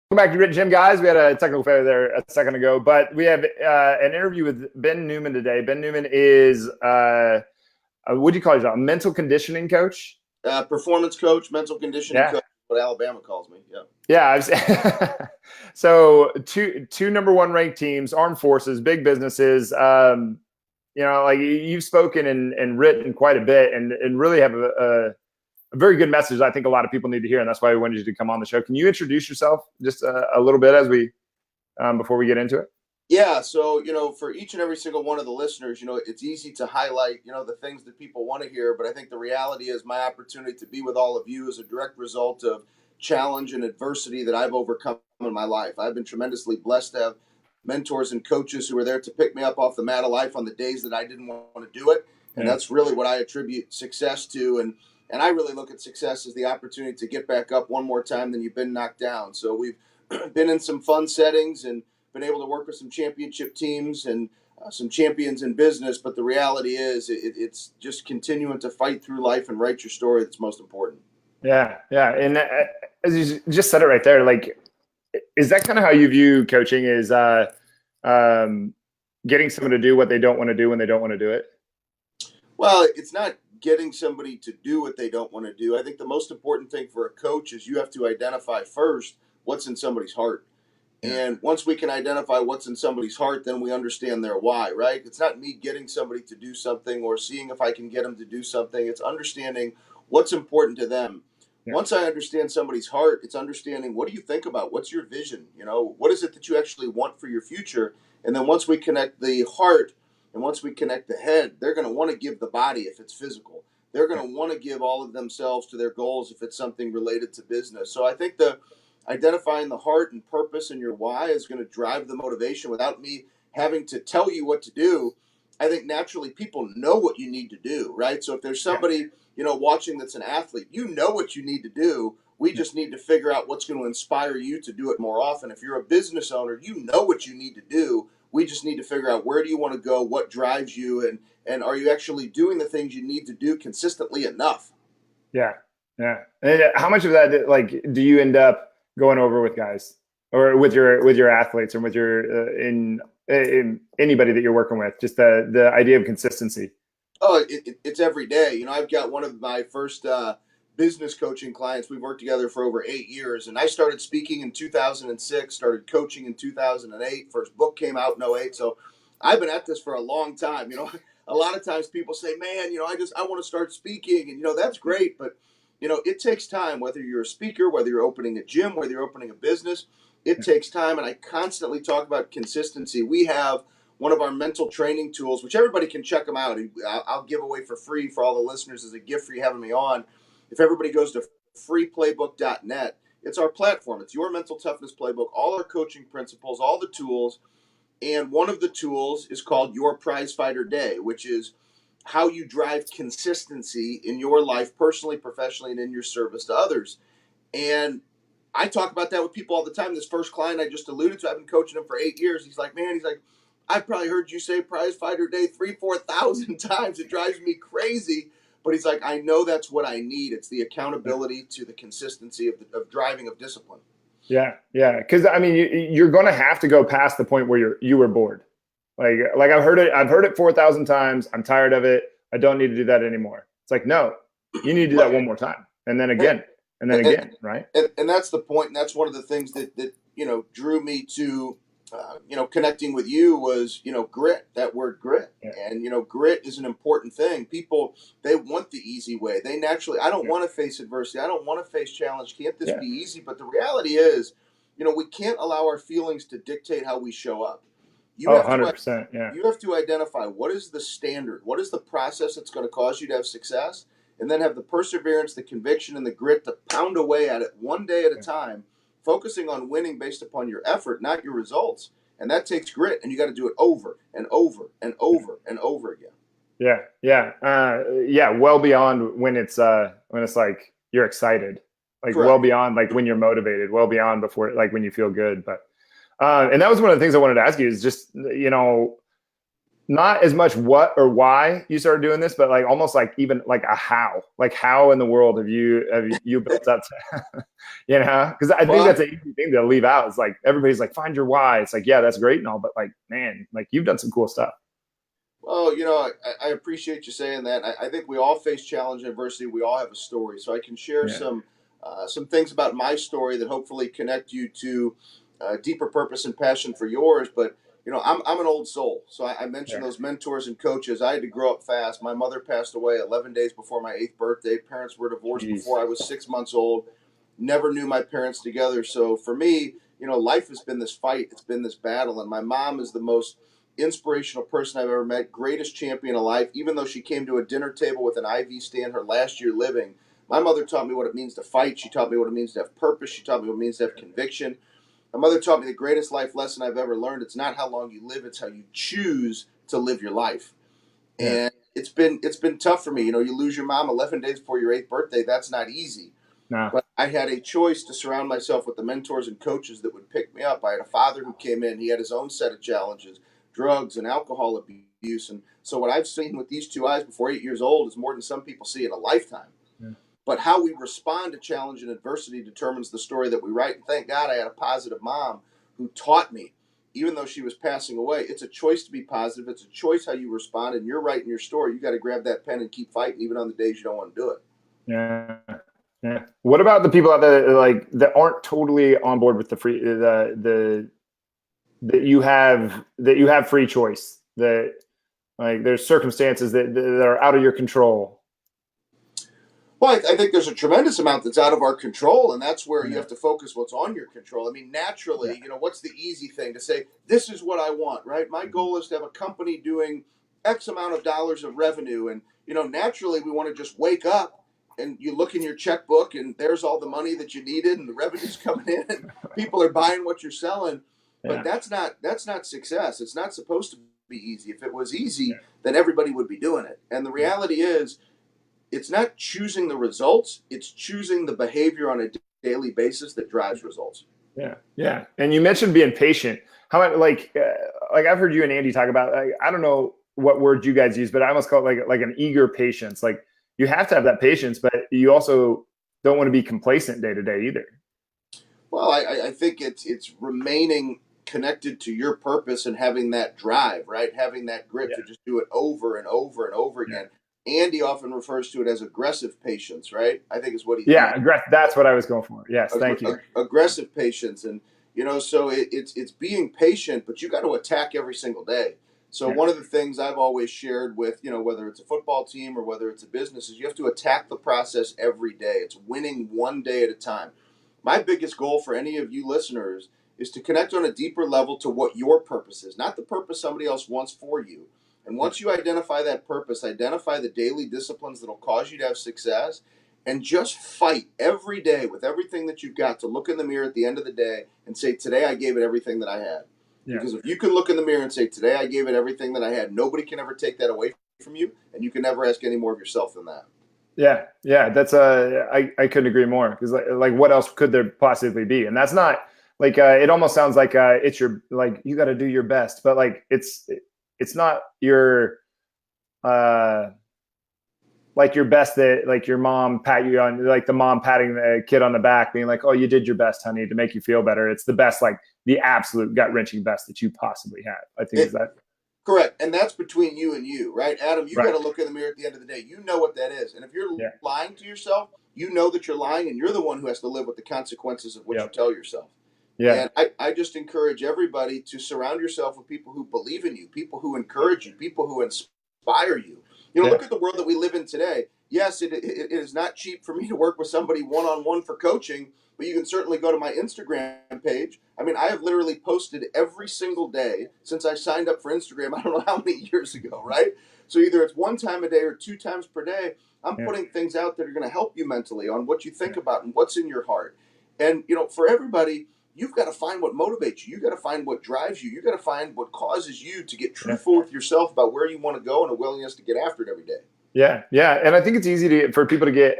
Welcome back to Jim, guys. We had a technical failure there a second ago, but we have an interview with Ben Newman today. Ben Newman is, what do you call yourself? A mental conditioning coach? Performance coach, mental conditioning Yeah. coach, what Alabama calls me. Yeah. Yeah. So two number one ranked teams, armed forces, big businesses. Like you've spoken and written quite a bit and really have a very good message I think a lot of people need to hear, and that's why we wanted you to come on the show. Can you introduce yourself just a little bit as we before we get into it? Yeah. So, for each and every single one of the listeners, it's easy to highlight, the things that people want to hear. But I think the reality is my opportunity to be with all of you is a direct result of challenge and adversity that I've overcome in my life. I've been tremendously blessed to have mentors and coaches who are there to pick me up off the mat of life on the days that I didn't want to do it. And Yeah. that's really what I attribute success to. And I really look at success as the opportunity to get back up one more time than you've been knocked down. So we've been in some fun settings and been able to work with some championship teams and some champions in business. But the reality is it's just continuing to fight through life and write your story that's most important. Yeah. And as you just said it right there, like, is that kind of how you view coaching? Is getting someone to do what they don't want to do when they don't want to do it? Well, it's not getting somebody to do what they don't want to do. I think the most important thing for a coach is you have to identify first what's in somebody's heart. And once we can identify what's in somebody's heart, then we understand their why, right? It's not me getting somebody to do something or seeing if I can get them to do something. It's understanding what's important to them. Yeah. Once I understand somebody's heart, it's understanding what do you think about? What's your vision? What is it that you actually want for your future? And then once we connect the heart and once we connect the head, they're going to want to give the body if it's physical. They're going to want to give all of themselves to their goals if it's something related to business. So I think identifying the heart and purpose and your why is going to drive the motivation without me having to tell you what to do. I think naturally people know what you need to do, right? So if there's somebody, watching that's an athlete, you know what you need to do. We just need to figure out what's going to inspire you to do it more often. If you're a business owner, you know what you need to do. We just need to figure out where do you want to go, what drives you, and are you actually doing the things you need to do consistently enough? Yeah. And how much of that, like, do you end up going over with guys or with your athletes and with your in anybody that you're working with? Just the idea of consistency. Oh, it's every day. I've got one of my first business coaching clients. We've worked together for over 8 years, and I started speaking in 2006, started coaching in 2008. First book came out in '08. So I've been at this for a long time. A lot of times people say, man, I want to start speaking. And, that's great. But, it takes time, whether you're a speaker, whether you're opening a gym, whether you're opening a business, it takes time. And I constantly talk about consistency. We have one of our mental training tools, which everybody can check them out. I'll give away for free for all the listeners as a gift for you having me on. If everybody goes to freeplaybook.net, it's our platform. It's your mental toughness playbook, all our coaching principles, all the tools. And one of the tools is called Your Prize Fighter Day, which is how you drive consistency in your life, personally, professionally, and in your service to others. And I talk about that with people all the time. This first client I just alluded to, I've been coaching him for 8 years. He's like, I've probably heard you say Prize Fighter Day 3,000-4,000 times. It drives me crazy. But he's like, I know that's what I need. It's the accountability to the consistency of driving, of discipline. Yeah. Because I mean, you're going to have to go past the point where you were bored. Like I've heard it 4,000 times. I'm tired of it. I don't need to do that anymore. It's like, no, you need to do that one more time, and then again, and then again, right? And that's the point. And that's one of the things that drew me to connecting with you was, grit, that word grit. Yeah. And, grit is an important thing. People, they want the easy way. They naturally, I don't want to face adversity. I don't want to face challenge. Can't this be easy? But the reality is, we can't allow our feelings to dictate how we show up. You have 100%. Yeah. You have to identify what is the standard, what is the process that's going to cause you to have success, and then have the perseverance, the conviction, and the grit to pound away at it one day at a time, focusing on winning based upon your effort, not your results. And that takes grit, and you got to do it over and over and over and over again. Yeah. Well beyond when it's like you're excited, like Correct. Well beyond like when you're motivated, well beyond before like when you feel good. But and that was one of the things I wanted to ask you is just not as much what or why you started doing this, but like almost like even like a how, like how in the world have you built up to, you know? Because I think Well, that's an easy thing to leave out. It's like everybody's like, find your why. It's like, yeah, that's great and all, but like, man, like you've done some cool stuff. well, I appreciate you saying that. I think we all face challenge and adversity. We all have a story, so I can share Yeah, some things about my story that hopefully connect you to deeper purpose and passion for yours. But I'm an old soul, so I mentioned yeah. those mentors and coaches. I had to grow up fast. My mother passed away 11 days before my 8th birthday. Parents were divorced Jeez. before I was 6 months old. Never knew my parents together. So for me, life has been this fight. It's been this battle, and my mom is the most inspirational person I've ever met, greatest champion of life. Even though she came to a dinner table with an IV stand her last year living, my mother taught me what it means to fight. She taught me what it means to have purpose. She taught me what it means to have conviction. My mother taught me the greatest life lesson I've ever learned. It's not how long you live, it's how you choose to live your life. Yeah. And it's been tough for me. You lose your mom 11 days before your 8th birthday. That's not easy. No. But I had a choice to surround myself with the mentors and coaches that would pick me up. I had a father who came in. He had his own set of challenges, drugs and alcohol abuse. And so what I've seen with these two eyes before 8 years old is more than some people see in a lifetime. Yeah. But how we respond to challenge and adversity determines the story that we write. And thank God I had a positive mom who taught me, even though she was passing away, it's a choice to be positive. It's a choice how you respond. And you're writing your story. You got to grab that pen and keep fighting, even on the days you don't want to do it. Yeah. Yeah. What about the people out there like that aren't totally on board with the free the that you have free choice, that like there's circumstances that are out of your control? Well, I think there's a tremendous amount that's out of our control, and that's where you Yeah. have to focus what's on your control. I mean, Yeah. naturally, what's the easy thing to say? This is what I want, right? My Mhm. goal is to have a company doing X amount of dollars of revenue, and naturally, we want to just wake up and you look in your checkbook, and there's all the money that you needed, and the revenue's coming in, and people are buying what you're selling. But Yeah. that's not success. It's not supposed to be easy. If it was Yeah. easy, then everybody would be doing it. And the reality is it's not choosing the results, it's choosing the behavior on a daily basis that drives results. Yeah. Yeah. And you mentioned being patient. How about like I've heard you and Andy talk about, like, I don't know what word you guys use, but I almost call it like an eager patience. Like you have to have that patience, but you also don't want to be complacent day to day either. Well, I think it's remaining connected to your purpose and having that drive, right? Having that grit Yeah. to just do it over and over and over Yeah. again. Andy often refers to it as aggressive patience, right? I think is what he Yeah. used. That's what I was going for. Yes. Thank you. Aggressive patience, and so it's being patient, but you got to attack every single day. So Yeah. one of the things I've always shared with whether it's a football team or whether it's a business is you have to attack the process every day. It's winning one day at a time. My biggest goal for any of you listeners is to connect on a deeper level to what your purpose is, not the purpose somebody else wants for you. And Yeah. once you identify that purpose, identify the daily disciplines that'll cause you to have success, and just fight every day with everything that you've got to look in the mirror at the end of the day and say, Today I gave it everything that I had. Yeah. Because if you can look in the mirror and say, Today I gave it everything that I had, nobody can ever take that away from you, and you can never ask any more of yourself than that. Yeah, yeah, that's I couldn't agree more, because like what else could there possibly be? And that's not like it almost sounds like it's your, like, you got to do your best, but like it's not your uh like your best that like your mom pat you on, like the mom patting the kid on the back being like, oh, you did your best, honey, to make you feel better. It's the best, like the absolute gut wrenching best that you possibly have, I think. Is It, that Correct. And that's between you and you, right? Adam, you got right? to look in the mirror at the end of the day. You know what that is. And if you're Yeah. lying to yourself, you know that you're lying, and you're the one who has to live with the consequences of what you Yep. tell yourself. Yeah. And I just encourage everybody to surround yourself with people who believe in you, people who encourage you, people who inspire you. Yeah. Look at the world that we live in today. Yes, it is not cheap for me to work with somebody one on one for coaching, but you can certainly go to my Instagram page. I mean, I have literally posted every single day since I signed up for Instagram, I don't know how many years ago, right? So either it's one time a day or two times per day. I'm Yeah. putting things out that are going to help you mentally on what you think Yeah. about and what's in your heart. And, for everybody, you've got to find what motivates you. You got to find what drives you. You got to find what causes you to get Yeah. truthful with yourself about where you want to go and a willingness to get after it every day. Yeah, yeah, and I think it's easy for people to get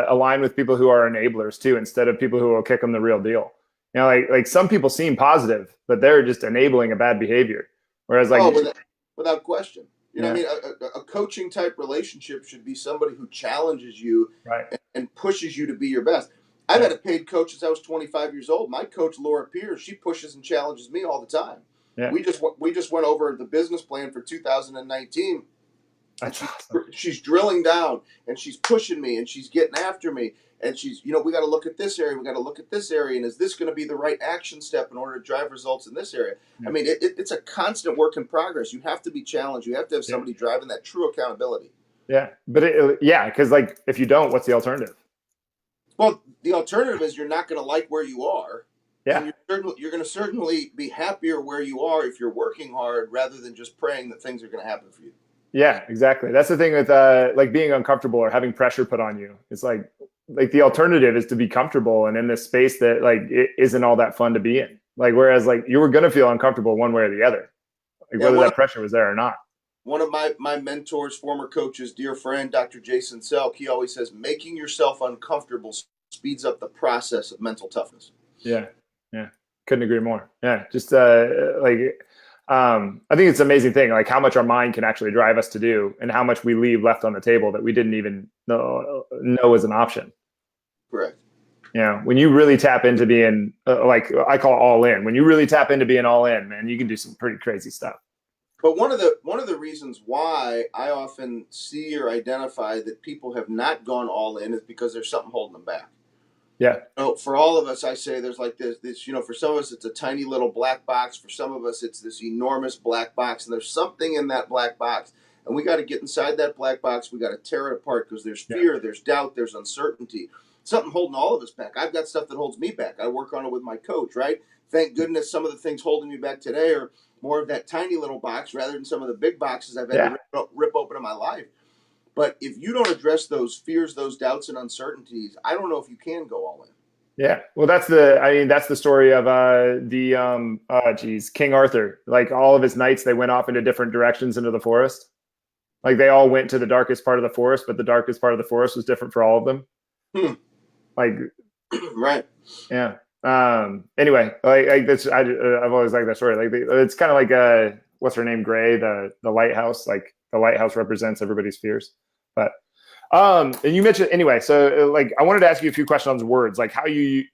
aligned with people who are enablers too, instead of people who will kick them the real deal. Like some people seem positive, but they're just enabling a bad behavior. Whereas like Oh, without question. You know, what I Yeah. mean, a coaching type relationship should be somebody who challenges you Right. and pushes you to be your best. I've Yeah. had a paid coach since I was 25 years old. My coach, Laura Pierce, she pushes and challenges me all the time. Yeah. We just went over the business plan for 2019, and That's awesome. she's drilling down and she's pushing me and she's getting after me, and she's, we got to look at this area, we got to look at this area, and is this going to be the right action step in order to drive results in this area? Yeah. I mean, it's a constant work in progress. You have to be challenged. You have to have Yeah. somebody driving that true accountability. Yeah. But yeah, because like if you don't, what's the alternative? Well, the alternative is you're not going to like where you are, and Yeah. you're going to certainly be happier where you are if you're working hard rather than just praying that things are going to happen for you. Yeah, exactly. That's the thing with like being uncomfortable or having pressure put on you. It's like the alternative is to be comfortable and in this space that like it isn't all that fun to be in. Like whereas like you were gonna feel uncomfortable one way or the other, like Yeah, whether that pressure was there or not. one of my mentors, former coaches, dear friend, Dr. Jason Selk, he always says, making yourself uncomfortable speeds up the process of mental toughness. Yeah, yeah, couldn't agree more. Yeah, just like I think it's an amazing thing, like how much our mind can actually drive us to do, and how much we leave left on the table that we didn't even know as an option. Correct. You know, when you really tap into being like I call all in, when you really tap into being all in, man, you can do some pretty crazy stuff. But one of the reasons why I often see or identify that people have not gone all in is because there's something holding them back. Yeah. For all of us, I say there's like this, for some of us, it's a tiny little black box. For some of us, it's this enormous black box. And there's something in that black box. And we got to get inside that black box. We got to tear it apart because there's Yeah. fear, there's doubt, there's uncertainty. Something holding all of us back. I've got stuff that holds me back. I work on it with my coach, right? Thank goodness some of the things holding me back today are more of that tiny little box rather than some of the big boxes I've had Yeah. to rip open in my life. But if you don't address those fears, those doubts, and uncertainties, I don't know if you can go all in. Yeah. Well, that's the story of King Arthur. Like all of his knights, they went off into different directions into the forest. Like they all went to the darkest part of the forest, but the darkest part of the forest was different for all of them. Like, right. Yeah. Anyway, like this, I've always liked that story. Like it's kind of like what's her name? Gray, the lighthouse. Like the lighthouse represents everybody's fears. But and you mentioned anyway. So like I wanted to ask you a few questions on words, like how you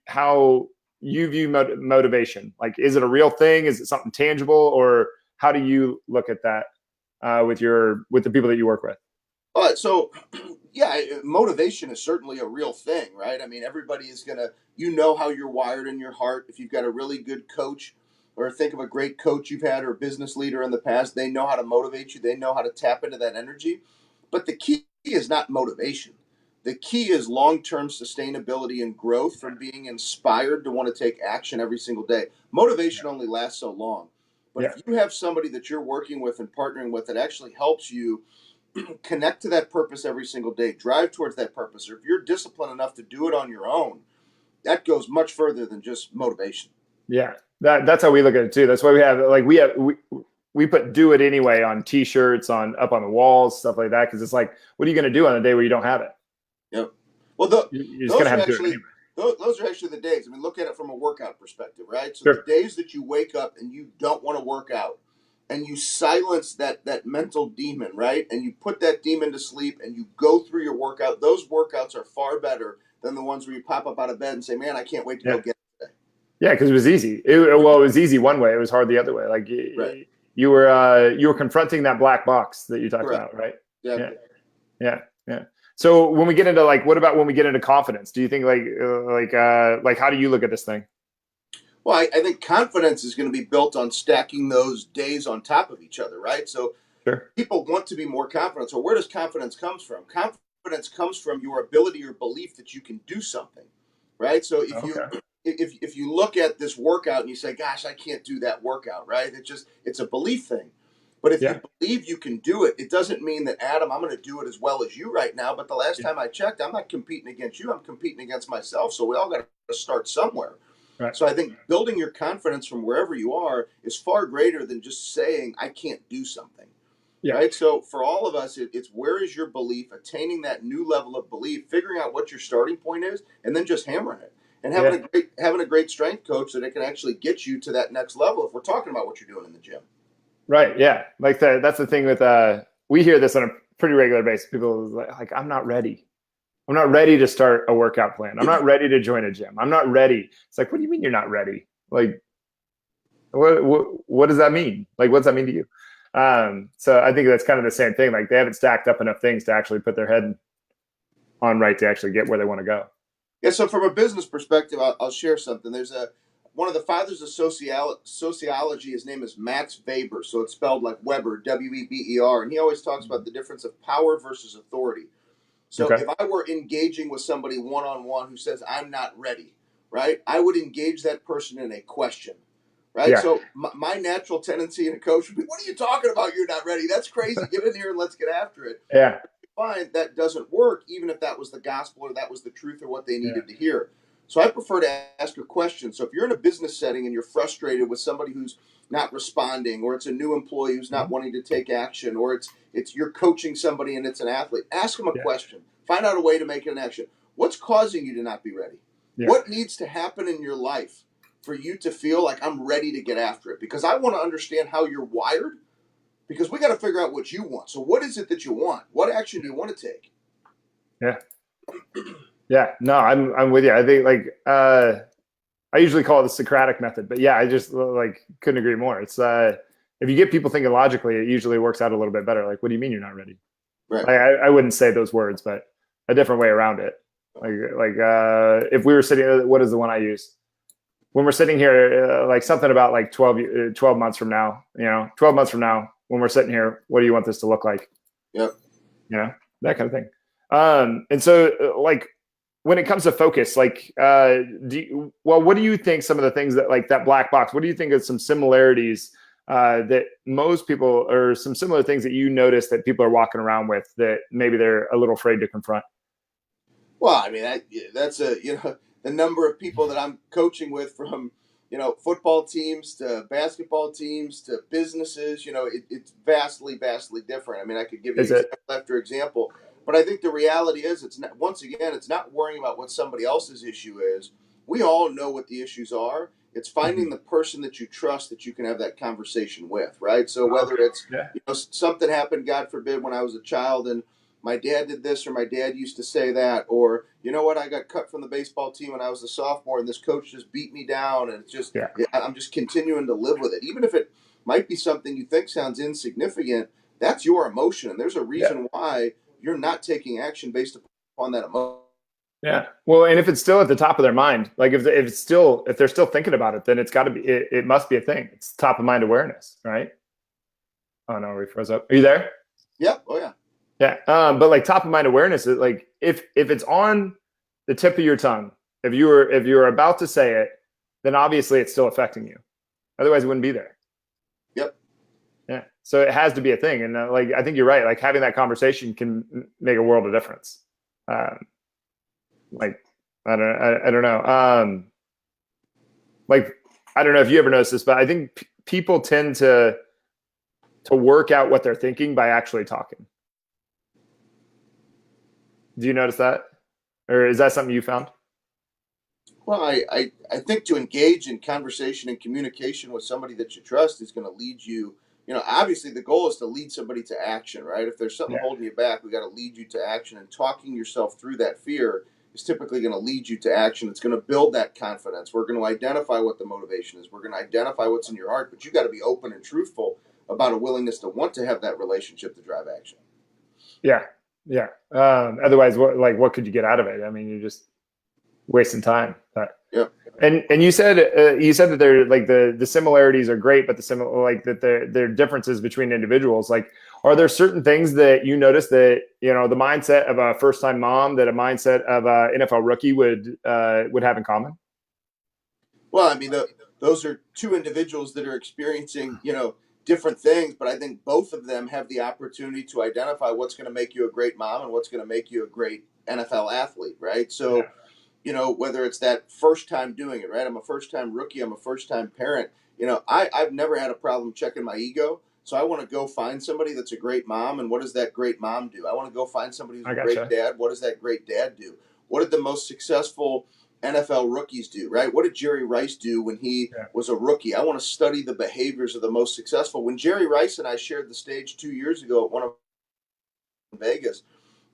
view motivation. Like, is it a real thing? Is it something tangible, or how do you look at that with the people that you work with? So, yeah, motivation is certainly a real thing, right? I mean, everybody is going to, how you're wired in your heart. If you've got a really good coach, or think of a great coach you've had or a business leader in the past, they know how to motivate you, they know how to tap into that energy. But the key is not motivation. The key is long term sustainability and growth from being inspired to want to take action every single day. Motivation only lasts so long. But if you have somebody that you're working with and partnering with that actually helps you connect to that purpose every single day, drive towards that purpose, or if you're disciplined enough to do it on your own, that goes much further than just motivation. Yeah, that's how we look at it too. That's why we put "do it anyway" on T-shirts, up on the walls, stuff like that, because it's like, what are you going to do on a day where you don't have it? Yep. Well, you're just going to have to do it anyway. Those are actually the days. I mean, look at it from a workout perspective, right? So Sure. The days that you wake up and you don't want to work out, and you silence that mental demon, right? And you put that demon to sleep and you go through your workout. Those workouts are far better than the ones where you pop up out of bed and say, man, I can't wait to go get it today. Yeah, because it was easy. It was easy one way. It was hard the other way. Like right. you were confronting that black box that you talked Correct. about, right? Exactly. Yeah. So when we get into what about when we get into confidence? Do you think like how do you look at this thing? Well, I think confidence is going to be built on stacking those days on top of each other, right? So Sure. People want to be more confident. So where does confidence come from? Confidence comes from your ability or belief that you can do something, right? So if you look at this workout and you say, gosh, I can't do that workout, right? It's a belief thing. But if you believe you can do it, it doesn't mean that, Adam, I'm going to do it as well as you right now. But the last time I checked, I'm not competing against you. I'm competing against myself. So we all got to start somewhere. Right. So I think building your confidence from wherever you are is far greater than just saying, I can't do something. Yeah. Right. So for all of us, it's where is your belief, attaining that new level of belief, figuring out what your starting point is, and then just hammering it. And having a great strength coach that it can actually get you to that next level if we're talking about what you're doing in the gym. Right. Yeah. Like that's the thing with we hear this on a pretty regular basis. People like, I'm not ready. I'm not ready to start a workout plan. I'm not ready to join a gym. I'm not ready. It's like, what do you mean you're not ready? Like, what does that mean? Like, what's that mean to you? So I think that's kind of the same thing. Like they haven't stacked up enough things to actually put their head on right to actually get where they want to go. Yeah, so from a business perspective, I'll share something. There's a one of the fathers of sociology. His name is Max Weber, so it's spelled like Weber, Weber, and he always talks about the difference of power versus authority. So Okay. if I were engaging with somebody one on one who says I'm not ready, right? I would engage that person in a question, right? Yeah. So my natural tendency in a coach would be, "What are you talking about? You're not ready. That's crazy. Get in here and let's get after it." Yeah. Find that doesn't work, even if that was the gospel or that was the truth or what they Yeah. needed to hear. So I prefer to ask a question. So if you're in a business setting and you're frustrated with somebody who's not responding, or it's a new employee who's not Mhm. wanting to take action, or it's you're coaching somebody and it's an athlete, ask them a Yeah. question. Find out a way to make it an action. What's causing you to not be ready? Yeah. What needs to happen in your life for you to feel like I'm ready to get after it? Because I want to understand how you're wired, because we got to figure out what you want. So what is it that you want? What action do you want to take? Yeah. Yeah. No, I'm with you. I think like I usually call it the Socratic method, but yeah, I just like couldn't agree more. It's if you get people thinking logically, it usually works out a little bit better. Like, what do you mean you're not ready? Right. Like, I wouldn't say those words, but a different way around it. If we were sitting, what is the one I use? When we're sitting here, like something about like 12 months from now, 12 months from now, when we're sitting here, what do you want this to look like? Yep. That kind of thing. And so like when it comes to focus, like, what do you think some of the things that like that black box, what do you think of some similarities that most people, or some similar things that you notice that people are walking around with that maybe they're a little afraid to confront? Well, I mean that's the number of people that I'm coaching with, from football teams to basketball teams to businesses. It's vastly different. I mean, I could give you Is it? example after example, but I think the reality is, it's not, once again, it's not worrying about what somebody else's issue is. We all know what the issues are. It's finding Mhm. the person that you trust, that you can have that conversation with, right? So whether Okay. it's Yeah. something happened, God forbid, when I was a child, and my dad did this, or my dad used to say that, or you know what, I got cut from the baseball team when I was a sophomore and this coach just beat me down, and it's just, Yeah. I'm just continuing to live with it, even if it might be something you think sounds insignificant. That's your emotion, and there's a Yeah. reason why you're not taking action based upon that emotion. Yeah. Well, and if it's still at the top of their mind, like if they're still thinking about it, then it's got to be, it must be a thing. It's top of mind awareness, right? Oh no, we froze up. Are you there? Yep. Oh yeah. Yeah. But like top of mind awareness is like if it's on the tip of your tongue, if you're about to say it, then obviously it's still affecting you. Otherwise, it wouldn't be there. Yep. Yeah. So it has to be a thing, and like I think you're right. Like having that conversation can make a world of difference. Um, like I don't know. Like I don't know if you ever noticed this, but I think people tend to work out what they're thinking by actually talking. Do you notice that, or is that something you found? Well, I think to engage in conversation and communication with somebody that you trust is going to lead you. Obviously the goal is to lead somebody to action, right? If there's something Yeah. holding you back, we got to lead you to action, and talking yourself through that fear is typically going to lead you to action. It's going to build that confidence. We're going to identify what the motivation is. We're going to identify what's in your heart, but you got to be open and truthful about a willingness to want to have that relationship to drive action. Yeah. Yeah. Otherwise, what could you get out of it? I mean, you're just wasting time. Yep. And you said that they're like the similarities are great, but the similar like that there are differences between individuals. Like, are there certain things that you notice that the mindset of a first time mom that a mindset of a NFL rookie would have in common? Well, I mean, those are two individuals that are experiencing, different things, but I think both of them have the opportunity to identify what's going to make you a great mom and what's going to make you a great NFL athlete, right? Yeah. So, whether it's that first time doing it, right? I'm a first time rookie, I'm a first time parent. I've never had a problem checking my ego. So I want to go find somebody that's a great mom, and what does that great mom do? I want to go find somebody who's I a great gotcha. dad. What does that great dad do? What did the most successful NFL rookies do, right? What did Jerry Rice do when he Yeah. was a rookie? I want to study the behaviors of the most successful. When Jerry Rice and I shared the stage 2 years ago at one of Vegas,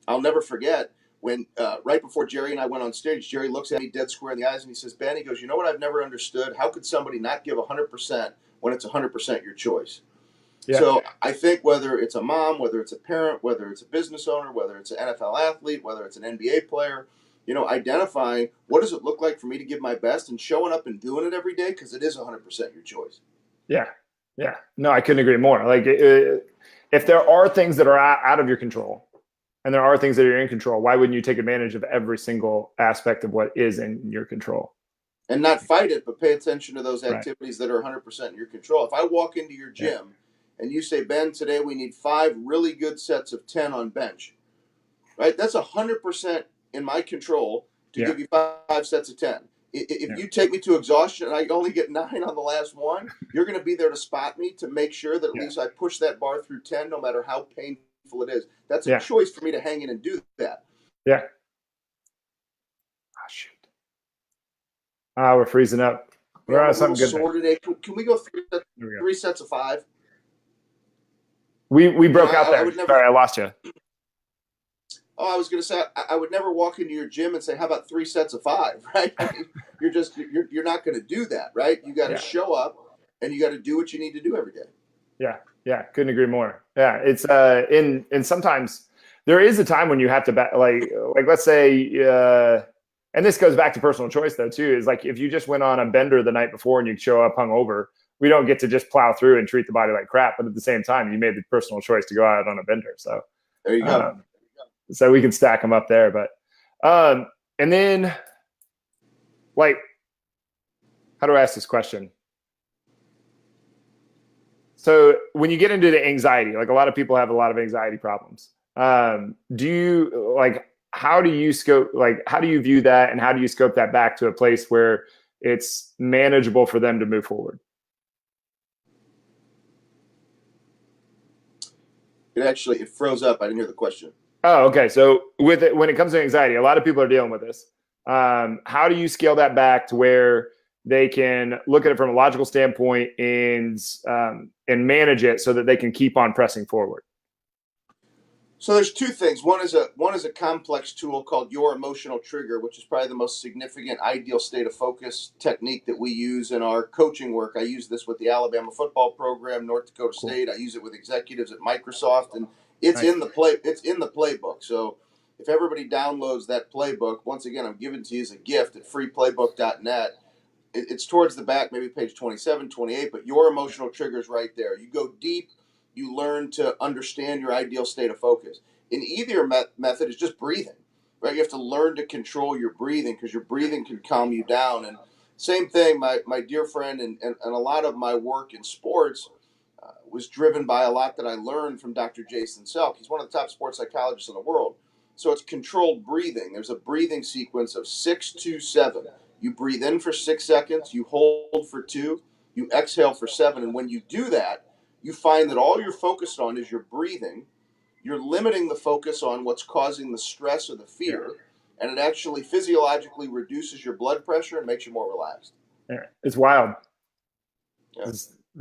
I'll never forget when right before Jerry and I went on stage, Jerry looks at me dead square in the eyes and he says, "Ben," he goes, "you know what I've never understood? How could somebody not give 100% when it's 100% your choice?" Yeah. So I think whether it's a mom, whether it's a parent, whether it's a business owner, whether it's an NFL athlete, whether it's an NBA player, identifying what does it look like for me to give my best and showing up and doing it every day, because it is 100% your choice. Yeah. Yeah. No, I couldn't agree more. Like, if there are things that are out of your control and there are things that are in control, why wouldn't you take advantage of every single aspect of what is in your control? And not fight it, but pay attention to those Right. activities that are 100% in your control. If I walk into your gym and you say, "Ben, today we need 5 really good sets of 10 on bench," right? That's 100% in my control to give you 5 sets of 10. If you take me to exhaustion and I only get 9 on the last one, you're going to be there to spot me to make sure that at least I push that bar through 10, no matter how painful it is. That's a choice for me to hang in and do that. Yeah. Oh, shoot. We're freezing up. We're on something good. Sore today. Can we go 3 sets of 5? We broke out there. Sorry, I lost you. Oh, I was going to say, I would never walk into your gym and say, "How about 3 sets of 5?" Right? I mean, you're not going to do that, right? You got to show up and you got to do what you need to do every day. Yeah. Yeah. Couldn't agree more. Yeah. It's and sometimes there is a time when you have to like let's say, and this goes back to personal choice though too, is like, if you just went on a bender the night before and you show up hungover, we don't get to just plow through and treat the body like crap. But at the same time, you made the personal choice to go out on a bender. So there you go. So we can stack them up there. But and then, like, how do I ask this question? So when you get into the anxiety, like, a lot of people have a lot of anxiety problems. Do you, like, how do you view that, and how do you scope that back to a place where it's manageable for them to move forward? It froze up. I didn't hear the question. Oh, okay. So when it comes to anxiety, a lot of people are dealing with this. How do you scale that back to where they can look at it from a logical standpoint and manage it so that they can keep on pressing forward? So there's 2 things. One is a complex tool called Your Emotional Trigger, which is probably the most significant ideal state of focus technique that we use in our coaching work. I use this with the Alabama football program, North Dakota State. I use it with executives at Microsoft, and it's in the playbook. So if everybody downloads that playbook, once again, I'm giving to you as a gift at freeplaybook.net. It's towards the back, maybe page 27, 28, but Your Emotional Trigger is right there. You go deep. You learn to understand your ideal state of focus. In either method is just breathing, right? You have to learn to control your breathing, because your breathing can calm you down. And same thing, my dear friend, and a lot of my work in sports was driven by a lot that I learned from Dr. Jason Selk. He's one of the top sports psychologists in the world. So it's controlled breathing. There's a breathing sequence of 6-2-7. You breathe in for 6 seconds, you hold for 2, you exhale for 7. And when you do that, you find that all you're focused on is your breathing. You're limiting the focus on what's causing the stress or the fear, and it actually physiologically reduces your blood pressure and makes you more relaxed. Yeah, it's wild. Yeah.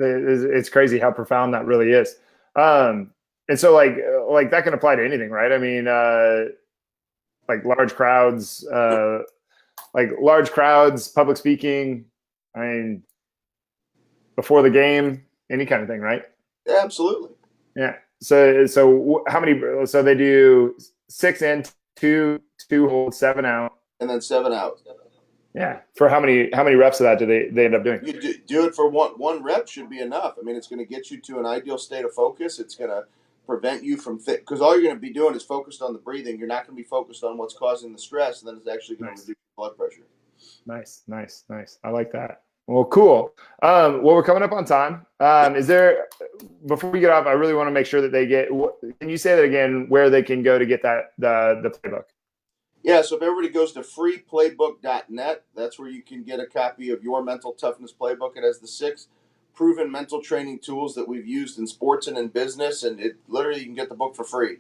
It's crazy how profound that really is. And so, like that can apply to anything, right? I mean, like large crowds, public speaking. I mean, before the game, any kind of thing, right? Yeah, absolutely. Yeah. So how many? So they do 6 in, 2 hold, 7 out, and then 7 out. Yeah. For how many reps of that do they end up doing? You do it for one rep should be enough. I mean, it's going to get you to an ideal state of focus. It's going to prevent you from because all you're going to be doing is focused on the breathing. You're not going to be focused on what's causing the stress, and then it's actually going to reduce your blood pressure. Nice. I like that. Well, cool. Well, we're coming up on time. Is there, before we get off, I really want to make sure that they get, can you say that again, where they can go to get that, the playbook? Yeah, so if everybody goes to freeplaybook.net, that's where you can get a copy of Your Mental Toughness Playbook. It has the 6 proven mental training tools that we've used in sports and in business, and it literally, you can get the book for free.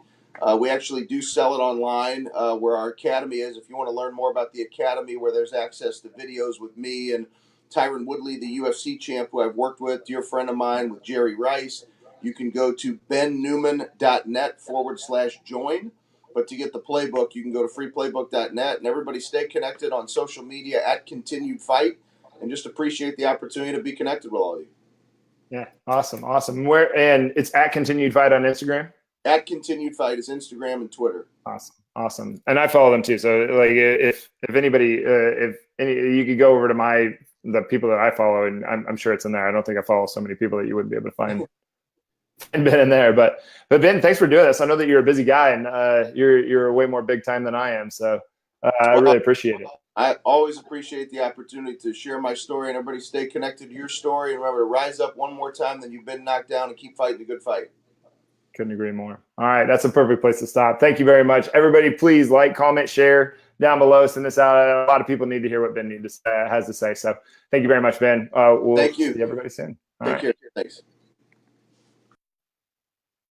We actually do sell it online where our academy is. If you want to learn more about the academy, where there's access to videos with me and Tyron Woodley, the UFC champ who I've worked with, dear friend of mine, with Jerry Rice, you can go to bennewman.net/join. But to get the playbook, you can go to freeplaybook.net. And everybody stay connected on social media at Continued Fight, and just appreciate the opportunity to be connected with all of you. Yeah, awesome. And it's at Continued Fight on Instagram? At Continued Fight is Instagram and Twitter. Awesome. And I follow them too. So like if anybody, you could go over to the people that I follow, and I'm sure it's in there. I don't think I follow so many people that you wouldn't be able to find Ben in there. But Ben, thanks for doing this. I know that you're a busy guy, and you're way more big time than I am. So I really appreciate it. I always appreciate the opportunity to share my story, and everybody stay connected to your story. And remember to rise up one more time than you've been knocked down, and keep fighting a good fight. Couldn't agree more. All right, that's a perfect place to stop. Thank you very much. Everybody, please like, comment, share down below. Send this out. A lot of people need to hear what Ben has to say. So thank you very much, Ben. We'll Thank you. see everybody soon. Take care. Thanks.